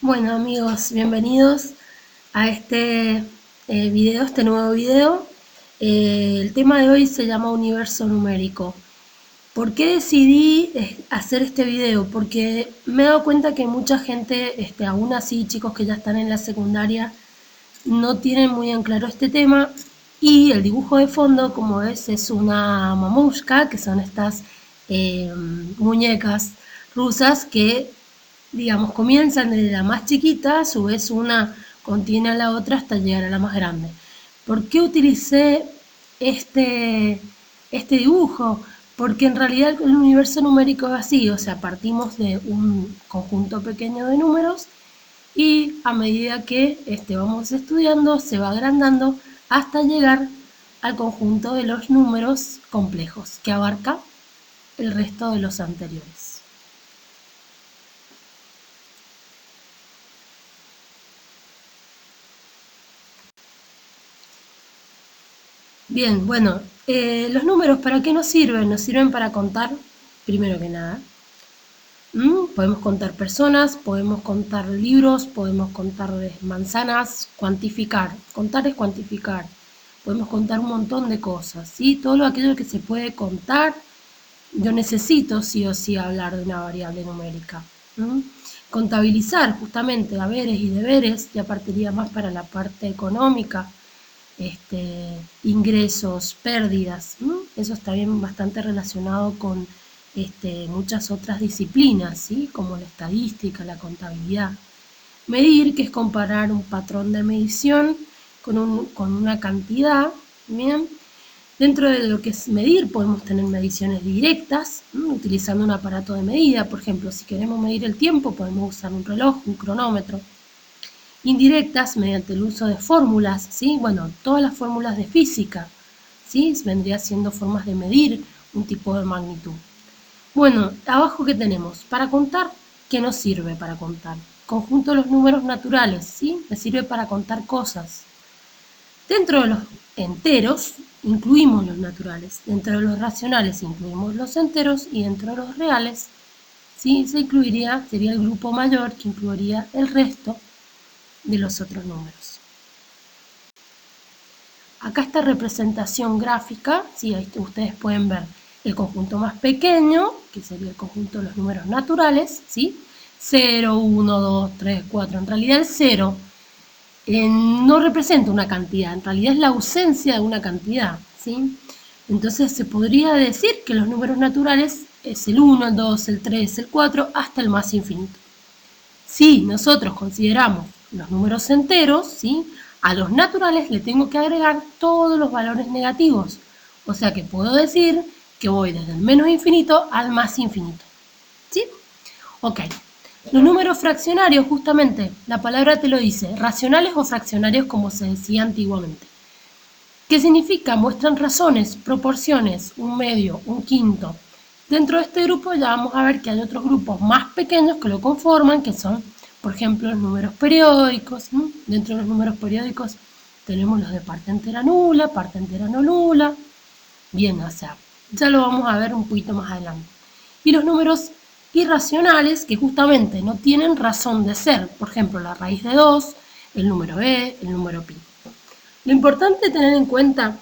Bueno amigos, bienvenidos a este nuevo video. El tema de hoy se llama universo numérico. ¿Por qué decidí hacer este video? Porque me he dado cuenta que mucha gente, aún así chicos que ya están en la secundaria, no tienen muy en claro este tema. Y el dibujo de fondo, como ves, es una mamushka, que son estas muñecas rusas que, digamos, comienzan desde la más chiquita, a su vez una contiene a la otra hasta llegar a la más grande. ¿Por qué utilicé este dibujo? Porque en realidad el universo numérico es así, o sea, partimos de un conjunto pequeño de números y a medida que vamos estudiando se va agrandando hasta llegar al conjunto de los números complejos, que abarca el resto de los anteriores. Bien, bueno, los números, ¿para qué nos sirven? Nos sirven para contar, primero que nada. Podemos contar personas, podemos contar libros, podemos contar manzanas, cuantificar. Contar es cuantificar. Podemos contar un montón de cosas, ¿sí? Todo aquello que se puede contar, yo necesito sí o sí hablar de una variable numérica. Contabilizar justamente haberes y deberes, ya partiría más para la parte económica. Ingresos, pérdidas, eso está bien bastante relacionado con muchas otras disciplinas, ¿sí? Como la estadística, la contabilidad. Medir, que es comparar un patrón de medición con una cantidad, ¿bien? Dentro de lo que es medir podemos tener mediciones directas, utilizando un aparato de medida. Por ejemplo, si queremos medir el tiempo podemos usar un reloj, un cronómetro. Indirectas mediante el uso de fórmulas, ¿sí? Bueno, todas las fórmulas de física, ¿sí? Vendría siendo formas de medir un tipo de magnitud. Bueno, abajo ¿qué tenemos? Para contar, ¿qué nos sirve para contar? Conjunto de los números naturales, ¿sí? Me sirve para contar cosas. Dentro de los enteros incluimos los naturales, dentro de los racionales incluimos los enteros y dentro de los reales, ¿sí? Sería el grupo mayor que incluiría el resto de los otros números. Acá esta representación gráfica, ¿sí? Ahí ustedes pueden ver el conjunto más pequeño, que sería el conjunto de los números naturales, ¿sí? 0, 1, 2, 3, 4. En realidad el 0 no representa una cantidad, en realidad es la ausencia de una cantidad, ¿sí? Entonces se podría decir que los números naturales es el 1, el 2, el 3, el 4, hasta el más infinito. Si nosotros consideramos los números enteros, ¿sí? A los naturales le tengo que agregar todos los valores negativos. O sea que puedo decir que voy desde el menos infinito al más infinito. ¿Sí? Ok. Los números fraccionarios, justamente, la palabra te lo dice, racionales o fraccionarios como se decía antiguamente. ¿Qué significa? Muestran razones, proporciones, un medio, un quinto. Dentro de este grupo ya vamos a ver que hay otros grupos más pequeños que lo conforman, que son, por ejemplo, los números periódicos. Dentro de los números periódicos tenemos los de parte entera nula, parte entera no nula. Bien, o sea, ya lo vamos a ver un poquito más adelante. Y los números irracionales, que justamente no tienen razón de ser. Por ejemplo, la raíz de 2, el número e, el número pi. Lo importante tener en cuenta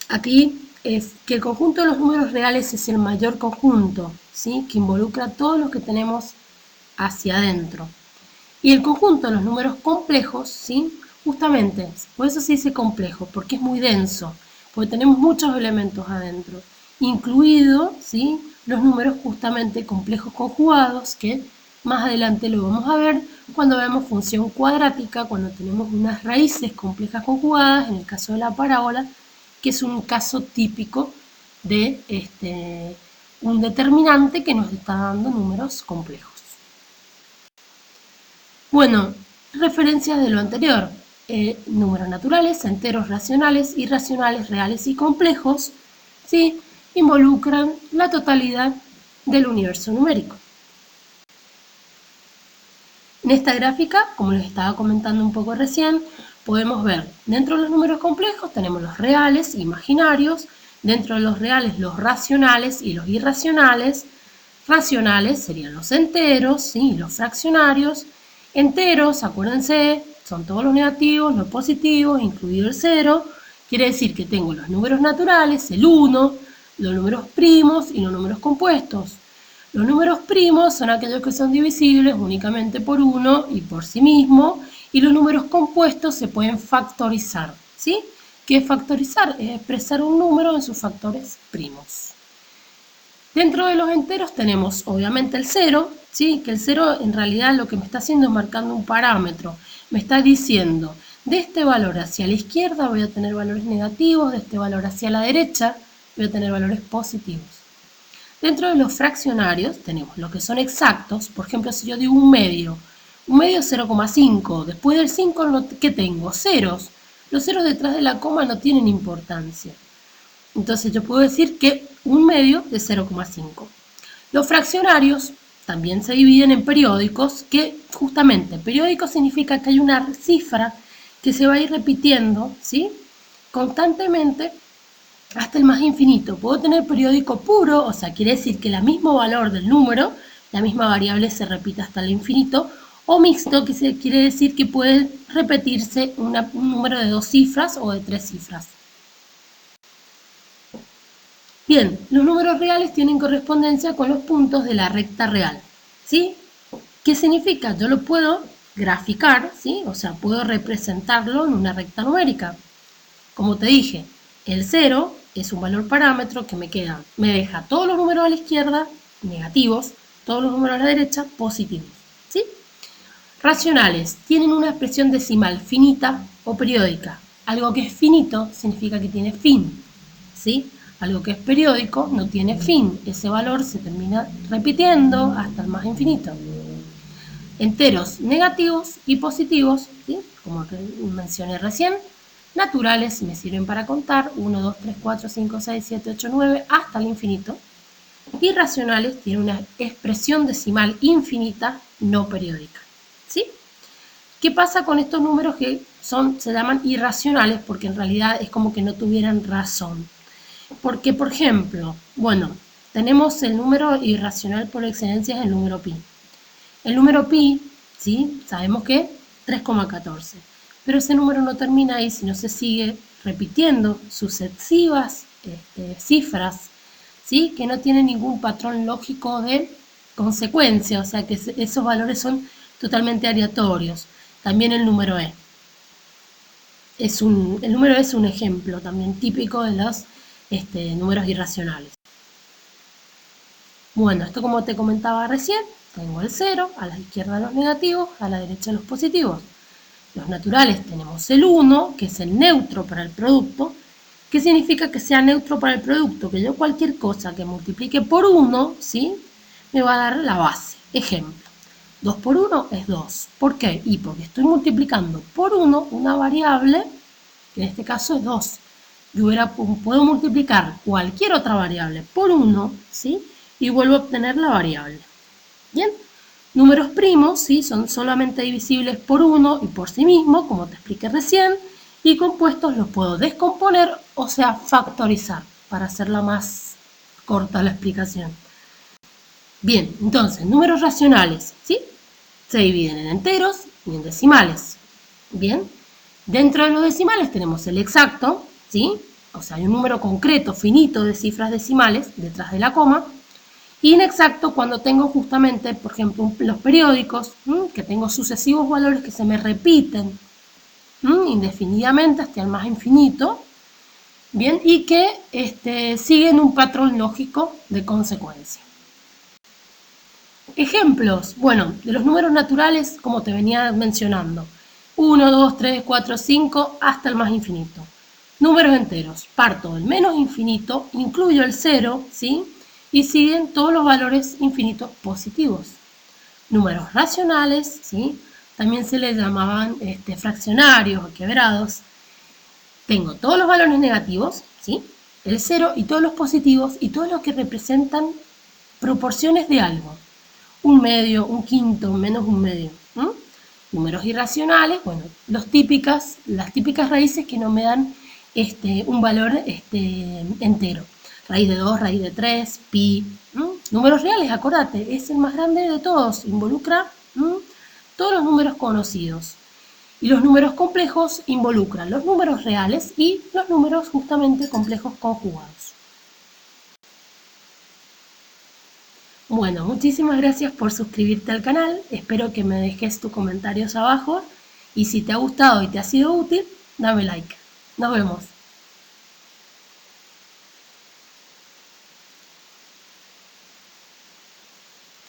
aquí es que el conjunto de los números reales es el mayor conjunto, ¿sí? Que involucra todos los que tenemos hacia adentro. Y el conjunto de los números complejos, ¿sí? Justamente, por eso se dice complejo, porque es muy denso, porque tenemos muchos elementos adentro, incluido, ¿sí? Los números justamente complejos conjugados, que más adelante lo vamos a ver cuando vemos función cuadrática, cuando tenemos unas raíces complejas conjugadas, en el caso de la parábola, que es un caso típico de un determinante que nos está dando números complejos. Bueno, referencias de lo anterior. Números naturales, enteros racionales, irracionales, reales y complejos, ¿sí? Involucran la totalidad del universo numérico. En esta gráfica, como les estaba comentando un poco recién, podemos ver, dentro de los números complejos tenemos los reales, imaginarios, dentro de los reales los racionales y los irracionales. Racionales serían los enteros, ¿sí? Los fraccionarios. Enteros, acuérdense, son todos los negativos, los positivos, incluido el 0. Quiere decir que tengo los números naturales, el 1, los números primos y los números compuestos. Los números primos son aquellos que son divisibles únicamente por 1 y por sí mismo, y los números compuestos se pueden factorizar, ¿sí? ¿Qué es factorizar? Es expresar un número en sus factores primos. Dentro de los enteros tenemos obviamente el 0, ¿sí? Que el 0 en realidad lo que me está haciendo es marcando un parámetro. Me está diciendo, de este valor hacia la izquierda voy a tener valores negativos, de este valor hacia la derecha voy a tener valores positivos. Dentro de los fraccionarios tenemos lo que son exactos, por ejemplo, si yo digo un medio es 0,5, después del 5, ¿qué tengo? Ceros. Los ceros detrás de la coma no tienen importancia. Entonces yo puedo decir que un medio es 0,5. Los fraccionarios también se dividen en periódicos, que justamente periódico significa que hay una cifra que se va a ir repitiendo, ¿sí? Constantemente hasta el más infinito. Puedo tener periódico puro, o sea, quiere decir que el mismo valor del número, la misma variable se repite hasta el infinito, o mixto, que quiere decir que puede repetirse un número de 2 cifras o de 3 cifras. Bien, los números reales tienen correspondencia con los puntos de la recta real, ¿sí? ¿Qué significa? Yo lo puedo graficar, ¿sí? O sea, puedo representarlo en una recta numérica. Como te dije, el 0 es un valor parámetro que me deja todos los números a la izquierda negativos, todos los números a la derecha positivos, ¿sí? Racionales tienen una expresión decimal finita o periódica. Algo que es finito significa que tiene fin, ¿sí? Algo que es periódico no tiene fin. Ese valor se termina repitiendo hasta el más infinito. Enteros negativos y positivos, ¿sí? Como mencioné recién. Naturales me sirven para contar 1, 2, 3, 4, 5, 6, 7, 8, 9 hasta el infinito. Irracionales tienen una expresión decimal infinita no periódica, ¿sí? ¿Qué pasa con estos números que se llaman irracionales? Porque en realidad es como que no tuvieran razón. Porque, por ejemplo, bueno, tenemos el número irracional por excelencia, es el número pi. El número pi, ¿sí? Sabemos que 3,14. Pero ese número no termina ahí, sino se sigue repitiendo sucesivas cifras, ¿sí? Que no tienen ningún patrón lógico de consecuencia, o sea que esos valores son totalmente aleatorios. También el número e. El número e es un ejemplo también típico de los números irracionales. Bueno, esto como te comentaba recién, tengo el 0, a la izquierda los negativos, a la derecha los positivos. Los naturales tenemos el 1, que es el neutro para el producto. ¿Qué significa que sea neutro para el producto? Que yo cualquier cosa que multiplique por 1, ¿sí? Me va a dar la base. Ejemplo, 2 por 1 es 2. ¿Por qué? Y porque estoy multiplicando por 1 una variable, que en este caso es 2. Yo puedo multiplicar cualquier otra variable por 1, ¿sí? Y vuelvo a obtener la variable. Bien. Números primos, ¿sí? Son solamente divisibles por 1 y por sí mismo, como te expliqué recién, y compuestos los puedo descomponer, o sea, factorizar, para hacerla más corta la explicación. Bien, entonces, números racionales, ¿sí? Se dividen en enteros y en decimales. Bien, dentro de los decimales tenemos el exacto, ¿sí? O sea, hay un número concreto, finito de cifras decimales detrás de la coma. Inexacto cuando tengo justamente, por ejemplo, los periódicos, que tengo sucesivos valores que se me repiten indefinidamente hasta el más infinito, bien, y que siguen un patrón lógico de consecuencia. Ejemplos, bueno, de los números naturales, como te venía mencionando, 1, 2, 3, 4, 5, hasta el más infinito. Números enteros, parto del menos infinito, incluyo el 0, ¿sí? Y siguen todos los valores infinitos positivos. Números racionales, ¿sí? También se les llamaban fraccionarios o quebrados. Tengo todos los valores negativos, ¿sí? El 0 y todos los positivos y todos los que representan proporciones de algo. Un medio, un quinto, menos un medio. Números irracionales, bueno, las típicas raíces que no me dan un valor entero. Raíz de 2, raíz de 3, pi. Números reales, acordate, es el más grande de todos. Involucra todos los números conocidos. Y los números complejos involucran los números reales y los números justamente complejos conjugados. Bueno, muchísimas gracias por suscribirte al canal, espero que me dejes tus comentarios abajo y si te ha gustado y te ha sido útil, dame like. Nos vemos.